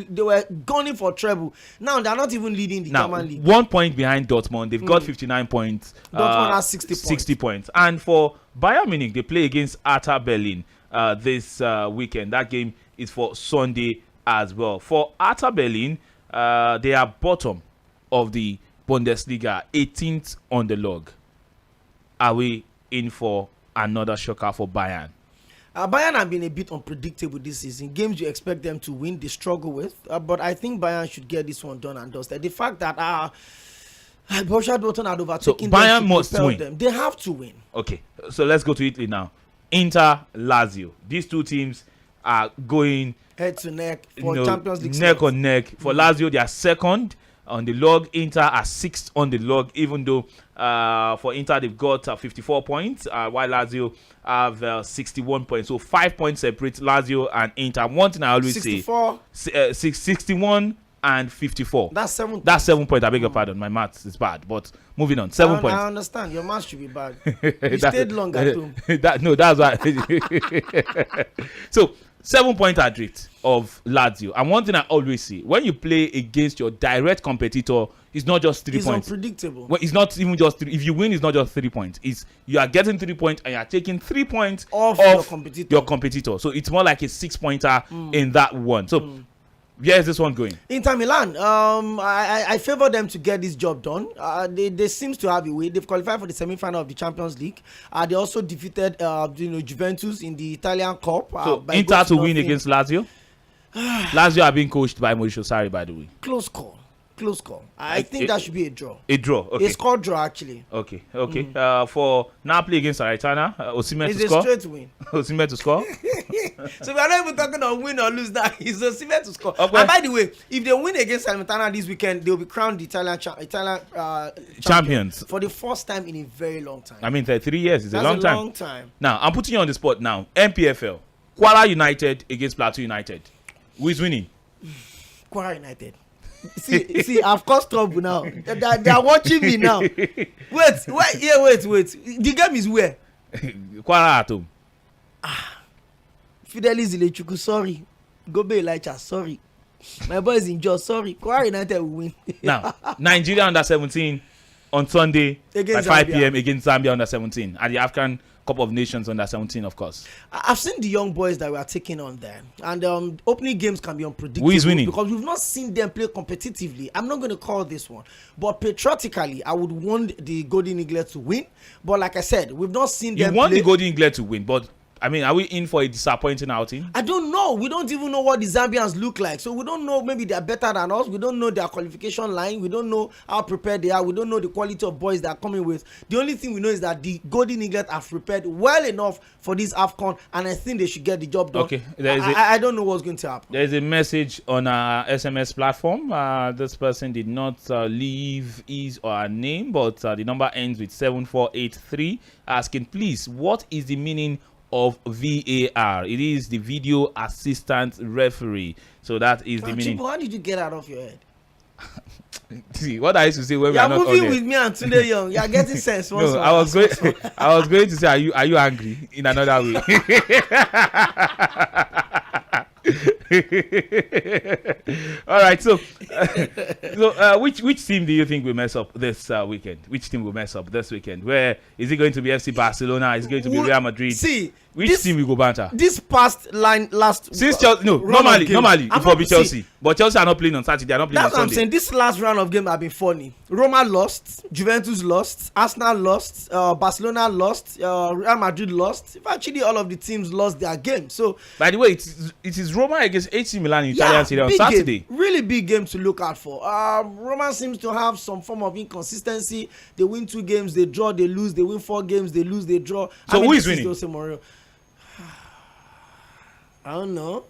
they were gunning for treble. Now they're not even leading the German league. 1 point behind Dortmund. They've got 59 points. Dortmund has 60 points. And for Bayern Munich, they play against Hertha Berlin this weekend. That game is for Sunday as well. For Hertha Berlin, they are bottom of the Bundesliga, 18th on the log. Are we in for another shocker for Bayern? Bayern have been a bit unpredictable this season. Games you expect them to win, they struggle with. But I think Bayern should get this one done and dusted. The fact that Borussia Dortmund had overtaken Bayern must win. them. They have to win. Okay, so let's go to Italy now. Inter, Lazio. These two teams are going head to neck for Champions League. Neck on neck. For Lazio, they are second on the log. Inter are 6th on the log, even though for Inter they've got 54 points, while Lazio have 61 points. So 5 points separate Lazio and Inter. One thing I always 64. say, 61 and 54. That's 7 points. That's 7 points. I beg your pardon. My maths is bad. But moving on. 7 points. I understand. Your maths should be bad. You stayed long at home. That's why. So 7 point adrift of Lazio. And one thing I always say, when you play against your direct competitor, it's not just 3 points. It's unpredictable. Well, it's not even just 3. If you win, it's not just 3 points. It's you are getting 3 points and you are taking 3 points off your competitor. So it's more like a 6-pointer in that one. So where is this one going? Inter Milan. I favor them to get this job done. They seems to have a way. They've qualified for the semi-final of the Champions League. They also defeated Juventus in the Italian Cup. So Inter to win against Lazio. Lazio are being coached by Mauricio Sarri, by the way. Close call. I think that should be a draw. A draw. Okay. A score draw, actually. Okay. For Napoli against Salernitana, Osimhen to score. It's a straight win. Osimhen to score. So we are not even talking of win or lose now. It's Osimhen to score. Okay. And by the way, if they win against Salernitana this weekend, they will be crowned the Italian champions for the first time in a very long time. I mean, 3 years is That's a long time. Long time. Now, I'm putting you on the spot now. MPFL. Kwara United against Plateau United. Who is winning? Kwara United. See, I've caused trouble now. They are watching me now. Wait. The game is where? Kwara at home. Fidelis Ilechuku, sorry. Gobe Elijah, sorry. My boys in jail, sorry. Kwara United will win. Now, Nigeria under 17 on Sunday against at 5 Zambia. p.m. against Zambia under 17 at the African Cup of Nations under 17, of course. I've seen the young boys that we are taking on there, and opening games can be unpredictable. Who is winning? Because we've not seen them play competitively. I'm not going to call this one, but patriotically, I would want the Golden Eagles to win. But like I said, we've not seen them. You want play. the Golden Eagles to win, but I mean, are we in for a disappointing outing? I don't know. We don't even know what the Zambians look like. So we don't know. Maybe they're better than us. We don't know their qualification line. We don't know how prepared they are. We don't know the quality of boys they're coming with. The only thing we know is that the Golden Eagles have prepared well enough for this AFCON, and I think they should get the job done. Okay. I don't know what's going to happen. There's a message on our SMS platform. This person did not leave his or her name, but the number ends with 7483, asking, please, what is the meaning of VAR? It is the video assistant referee. So that is the meaning. Chico, how did you get out of your head? See what I used to say when we are not on moving with me and Tunde Young. You are getting sense. No, I was going to say, are you angry in another way? All right, so which team do you think will mess up this weekend? Which team will mess up this weekend? Where is it going to be? FC Barcelona? Is it going to be Real Madrid? See, which team will go banter? This past line last since Chelsea, normally it will be Chelsea. But Chelsea are not playing on Saturday. They are not playing That's on what Sunday. I'm saying. This last round of game have been funny. Roma lost, Juventus lost, Arsenal lost, Barcelona lost, Real Madrid lost. Actually, all of the teams lost their game. So, by the way, it is Roma against AC Milan in Italian Serie A on Saturday. Game, really big game to look out for. Roma seems to have some form of inconsistency. They win 2 games, they draw, they lose. They win 4 games, they lose, they draw. So who is winning? I don't know.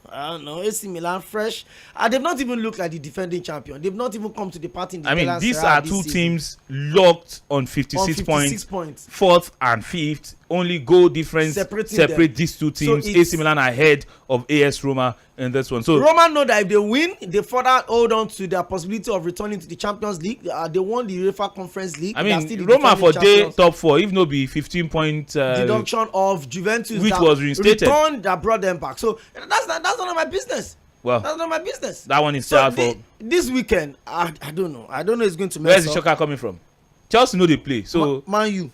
AC Milan fresh. They've not even looked like the defending champion. They've not even come to the party in the Italian these Serie A are this two season. teams locked on 56 points. 4th and 5th. Only goal difference separate these two teams. So AC Milan ahead of AS Roma in this one. So Roma know that if they win, they further hold on to their possibility of returning to the Champions League. They won the UEFA Conference League. Roma for day top 4, if no be 15 point deduction of Juventus, which was reinstated. Return that brought them back. So that's none of my business. Well, that's not my business. That one is sad for this weekend. I don't know. I don't know. It's going to. Where's the shocker coming from? Chelsea know they play. So Man U.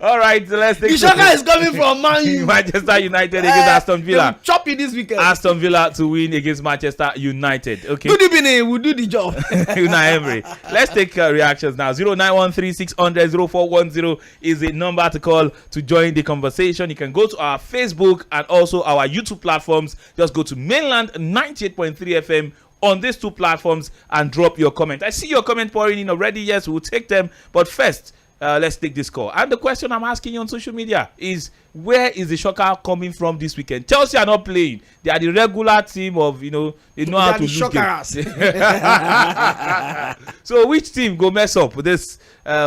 All right, so let's take the shocker is coming from Man U. Manchester United against Aston Villa. Chop it this weekend. Aston Villa to win against Manchester United. Okay. Good evening. We'll do the job. Unai Emery. Let's take reactions now. 0913-600-0410 is the number to call to join the conversation. You can go to our Facebook and also our YouTube platforms. Just go to Mainland 98.3 FM on these 2 platforms and drop your comment. I see your comment pouring in already. Yes, we'll take them. But first, let's take this call. And the question I'm asking you on social media is, where is the shocker coming from this weekend? Chelsea are not playing. They are the regular team of, they know how to lose games. So which team go mess up this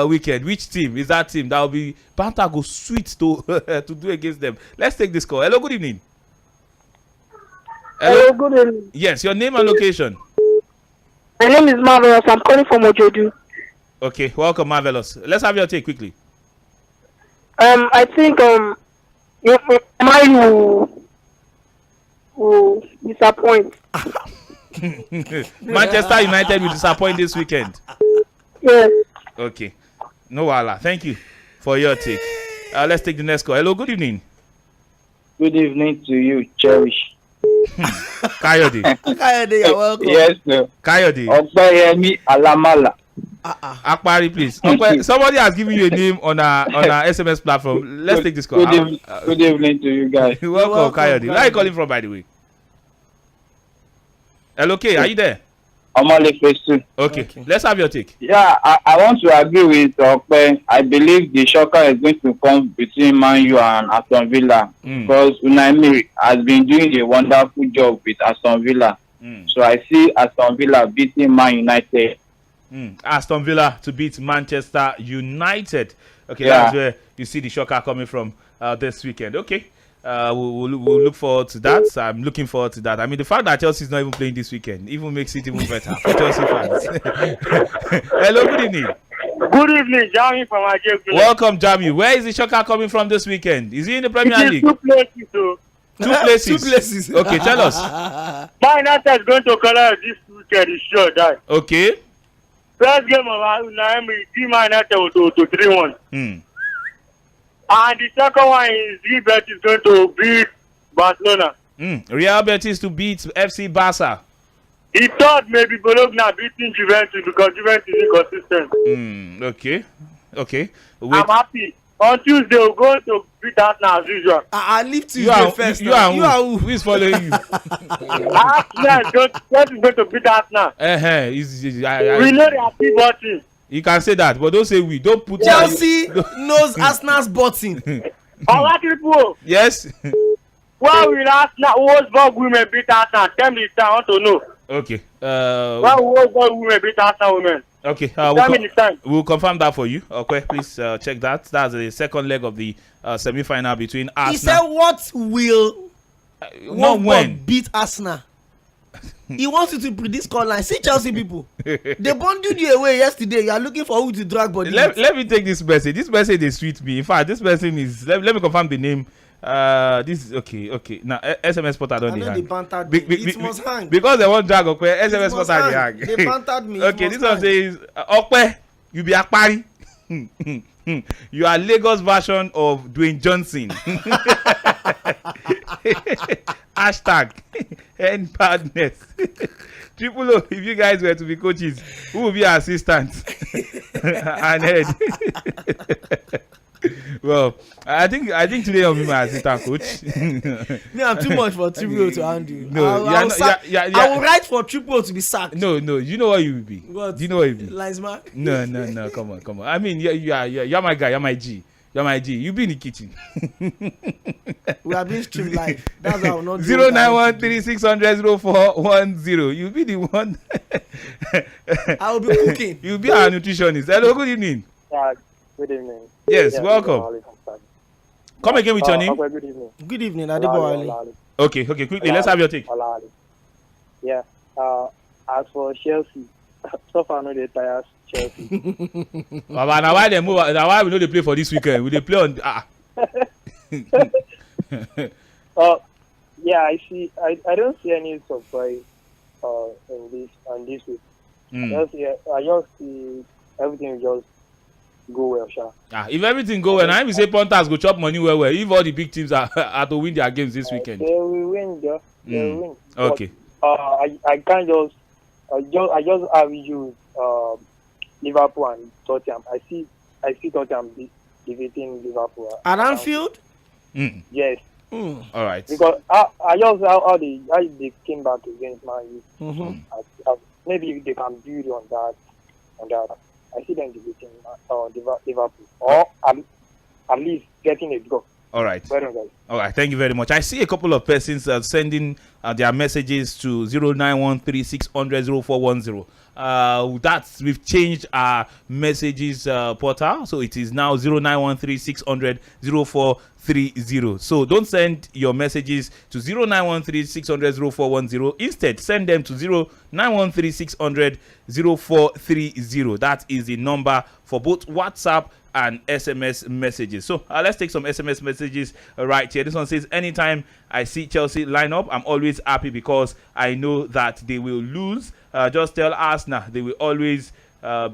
weekend? Which team is that team that will be banter go sweet to to do against them? Let's take this call. Hello, good evening. Hello, good evening. Yes, your name and location. My name is Marvelous. I'm calling from Ojodu. Okay, welcome, Marvelous. Let's have your take quickly. I think mine will disappoint. Manchester United will disappoint this weekend. Yes. Okay. No wala. Thank you for your take. Let's take the next call. Hello, good evening. Good evening to you, Cherish. Kayode. Kayode, you're welcome. Yes, sir. Kayode. Opeyemi Alamala. Akpari, please. Somebody has given you a name on our SMS platform. Let's take this call. Good evening to you guys. Welcome, Kayode. Where are you calling from, by the way? Hello, K, are you there? Omale Fesu. Okay, let's have your take. Yeah, I want to agree with Ope. I believe the shocker is going to come between Man U and Aston Villa because Unai Emery has been doing a wonderful job with Aston Villa. So I see Aston Villa beating Man United. Aston Villa to beat Manchester United. Okay, that's where you see the shocker coming from this weekend. Okay, we'll look forward to that. So I'm looking forward to that. I mean, the fact that Chelsea is not even playing this weekend even makes it even better for Chelsea fans. Hello, good evening. Good evening, Jami from Ajay. Welcome, Jami. Where is the shocker coming from this weekend? Is he in the Premier League? 2 places, though. 2 places. 2 places. Okay, tell us. Man United is going to color this weekend. It's sure that. Okay. First game of Unai Emery, Man United will to 3-1. And the second one is Real Betis going to beat Barcelona. Real Betis to beat FC Barca. The third maybe Bologna beating Juventus because Juventus is inconsistent. Okay. I'm happy. On Tuesday, we're going to beat Arsenal as usual. I leave Tuesday first. You are who? Who is following you? Arsenal is going to beat Arsenal. We know they are pivoting. You can say that, but don't say we. Don't put Chelsea knows Arsenal's button. Yes. Why will Arsenal, Wolfsburg women beat Arsenal? Tell me, I want to know. Okay. Why will Wolfsburg women beat Arsenal women? Okay. We'll confirm that for you. Okay, please check that. That's the second leg of the semi-final between Arsenal. He said, "What will Wolfsburg beat Arsenal?" He wants you to predict scoreline. See Chelsea people. They bundled you away yesterday. You are looking for who to drag body. Let me take this message. This message is sweet me. In fact, this person is. Let me confirm the name. This is okay. Now SMS portal don't hang. They bantered me. It must hang because they want drag. Okay, SMS portal they hang. They bantered me. Okay, this one says Okpe, you be Akpari. You are Lagos version of Dwayne Johnson. Hashtag end badness. Triple O, if you guys were to be coaches, who will be assistants? And head. Well, I think today I'll be my assistant coach. Me, I'm too much for Triple O to handle. No, I will write for Triple O to be sacked. No, you know what you will be. What? Do you know what you will be? Linesman? No, come on. I mean, you're my guy, you're my G. You be in the kitchen. We are being streamed live. That's how not 09136000410. You'll be the one. I will be cooking. You'll be our nutritionist. Hello, good evening. Good evening. Yes, welcome. Come again with your name. Good evening. Good evening, Adebo. Okay, quickly, let's have your take. Yeah. As for Chelsea, so far no dey tire Chelsea. Baba, now why they move? Now why we know they play for this weekend? We they play on Yeah, I see. I don't see any surprise in this week. I just see everything just go well, sure. If everything go well, now we say Panthers go chop money well. If all the big teams are to win their games this weekend, they will win. They will win. Okay. But, I can't just have you Liverpool and Tottenham. I see Tottenham defeating Liverpool at Anfield. Yes. All right. Because I just how they came back against Man U. Maybe they can build on that. I see them defeating Liverpool, or at least getting a goal. All right. Well done, guys. All right. Thank you very much. I see a couple of persons sending their messages to 09136000410. We've changed our messages portal, so it is now 09136000430. So don't send your messages to 09136000410. Instead, send them to 09136000430. That is the number for both WhatsApp and SMS messages. So let's take some SMS messages right here. This one says, anytime I see Chelsea line up, I'm always happy because I know that they will lose. Just tell Arsenal they will always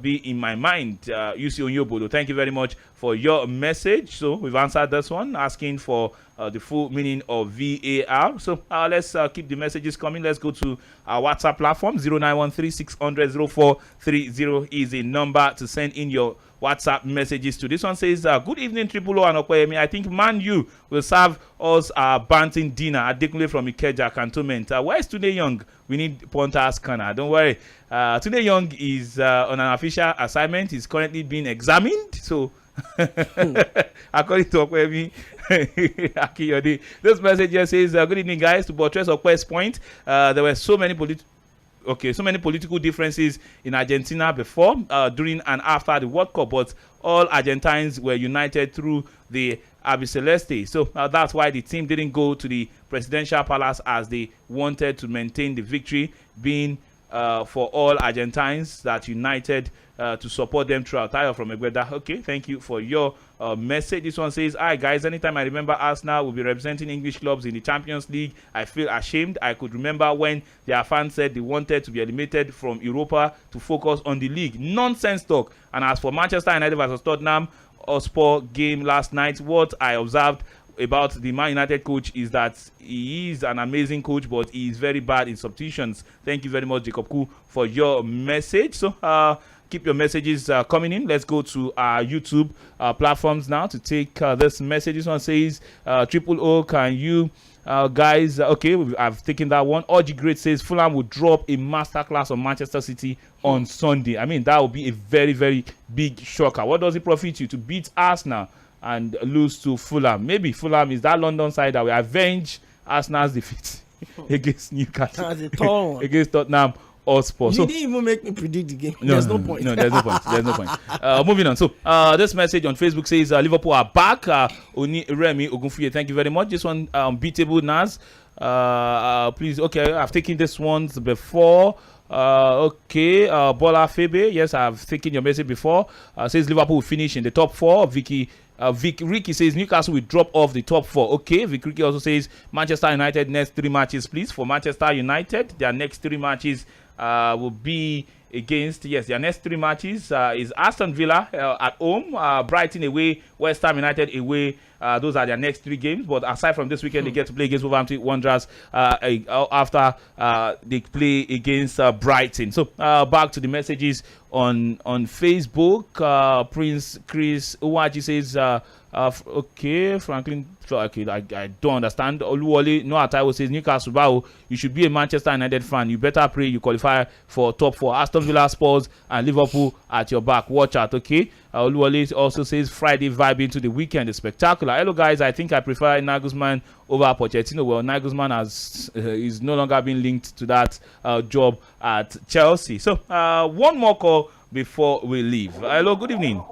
be in my mind. UC Onyobodo, thank you very much for your message. So we've answered this one, asking for the full meaning of VAR. So let's keep the messages coming. Let's go to our WhatsApp platform. 09136000430 is a number to send in your WhatsApp messages to. This one says, good evening, Triple O and Opeyemi. I think Man U will serve us our banting dinner at Dekunle from Ikeja Cantonment. Where is Tunde Young? We need Ponta scanner. Don't worry. Tunde Young is on an official assignment. He's currently being examined. So, according to Opeyemi, this message here says, good evening, guys. To buttress Opey's point, there were so many political differences in Argentina before, during and after the World Cup, but all Argentines were united through the Albiceleste. So that's why the team didn't go to the presidential palace, as they wanted to maintain the victory, being for all Argentines that united to support them throughout. Tayo from Egbeda. Okay, thank you for your message. This one says, hi guys, anytime I remember Arsenal will be representing English clubs in the Champions League, I feel ashamed. I could remember when their fans said they wanted to be eliminated from Europa to focus on the league. Nonsense talk. And as for Manchester United versus Tottenham Hotspur game last night, what I observed about the Man United coach is that he is an amazing coach, but he is very bad in substitutions. Thank you very much, Jacob Ku, for your message. So keep your messages coming in. Let's go to our YouTube platforms now to take this message. This one says, Triple O, can you guys, okay, I've taken that one. Oji Great says Fulham will drop a masterclass on Manchester City on Sunday. I mean, that will be a very, very big shocker. What does it profit you to beat Arsenal and lose to Fulham? Maybe Fulham is that London side that will avenge Arsenal's defeat against Newcastle, against Tottenham Hotspur. You didn't even make me predict the game. There's no point. No, there's no point. There's no point. Moving on. So this message on Facebook says Liverpool are back. Oni Remy Ogunfuye, thank you very much. This one, beatable Nas. Please, okay, I've taken this ones before. Okay, Bola Febe, yes, I've taken your message before. Says Liverpool will finish in the top 4. Ricky says Newcastle will drop off the top 4. Okay, Vic Ricky also says Manchester United next 3 matches, please. For Manchester United, their next 3 matches will be against, yes, their next 3 matches is Aston Villa at home, Brighton away, West Ham United away. Those are their next 3 games. But aside from this weekend, they get to play against Wolverhampton Wanderers after they play against Brighton. So back to the messages on Facebook. Prince Chris Uwaji says, okay, Franklin. Okay, I don't understand. Oluwole Noatawo says, Newcastle Bao, you should be a Manchester United fan. You better pray you qualify for top 4. Aston Villa, Spurs, and Liverpool at your back. Watch out, okay? Oluwole also says, Friday vibe into the weekend is spectacular. Hello, guys. I think I prefer Nagelsmann over Pochettino. Well, Nagelsmann is no longer being linked to that job at Chelsea. So, one more call before we leave. Hello, good evening.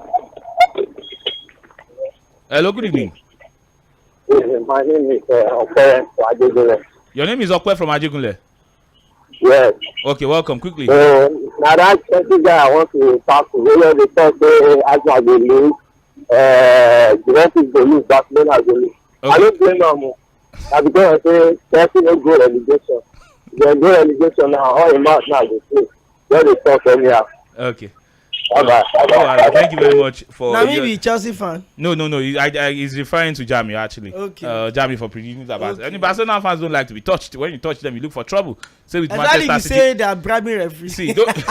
Hello, good evening. My name is Opeyemi from Ajegunle. Your name is Okwe from Ajegunle? Yes. Okay, welcome. Quickly. Now that guy I want to talk to, they talk Arsenal will lose, Juventus will lose, Barcelona will lose. Okay. I don't blame them. That's because I say Chelsea no go relegation. They go relegation now, all the match now they play. Then they talk anyhow. Okay. Bye-bye. Thank you very much for. Now maybe Chelsea fan. No. He's referring to Jamie actually. Okay. Jamie for predicting that. Okay. Any Barcelona fans don't like to be touched. When you touch them, you look for trouble. Say with Manchester Manchester City. Say they are bribing referees. See, don't.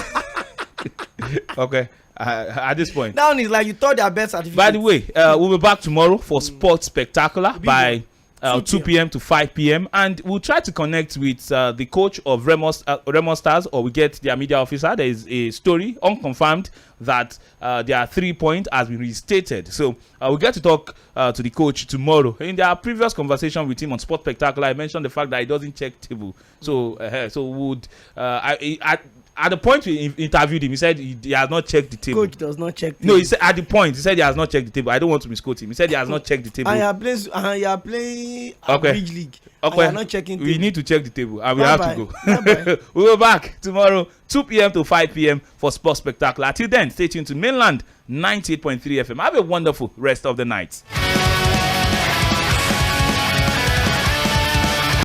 Okay. At this point. Now it's like you thought they are best certificate. By the way, we'll be back tomorrow for Sports Spectacular by 2 p.m. to 5 p.m. and we'll try to connect with the coach of Remo Stars, or we get their media officer. There is a story unconfirmed that their 3-point has been restated. So we'll get to talk to the coach tomorrow. In their previous conversation with him on Sports Spectacular, I mentioned the fact that he doesn't check table. So would at the point we interviewed him, he said he has not checked the table. Coach does not check the No, he said at the point, he said he has not checked the table. I don't want to misquote him. He said he has not checked the table. And you are playing Bridge League. Okay. And you are not checking we table. need to check the table and we have to go. We'll be back tomorrow, 2 p.m. to 5 p.m. for Sports Spectacular. Till then, stay tuned to Mainland 98.3 FM. Have a wonderful rest of the night.